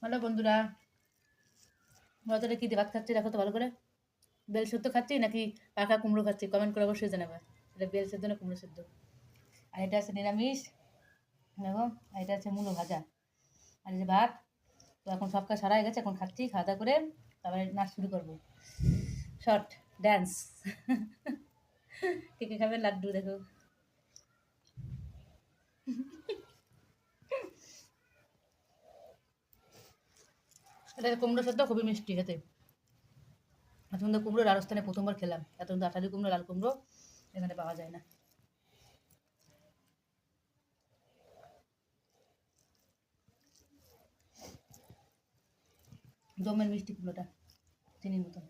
Hello বন্ধুরা, তোরা কি দিয়ে ভাত খাচ্ছি দেখো তো ভালো করে। বেল সেদ্ধ খাচ্ছি নাকি পাকা কুমড়ো খাচ্ছি কমেন্ট করে অবশ্যই জানাবে। এটা বেল সেদ্ধ না কুমড়ো সেদ্ধ। আর এটা আছে নিরামিষ, দেখো। আর এটা আছে মূলো ভাজা। আর এই যে ভাত। তো এখন সব কাজ সারা হয়ে গেছে, এখন খাচ্ছি, খাওয়া দাওয়া করে তারপরে নাচ শুরু করবো। Short dance. কে কে খাবে লাড্ডু দেখো। এটা কুমড়ো সেদ্ধ খুবই মিষ্টি খেতে। এখন তো কুমড়ো রাজস্থানে প্রথমবার খেলাম, এত কিন্তু আঠালি কুমড়ো লাল কুমড়ো এখানে পাওয়া যায় না। দমের মিষ্টি কুমড়োটা চিনির মতন।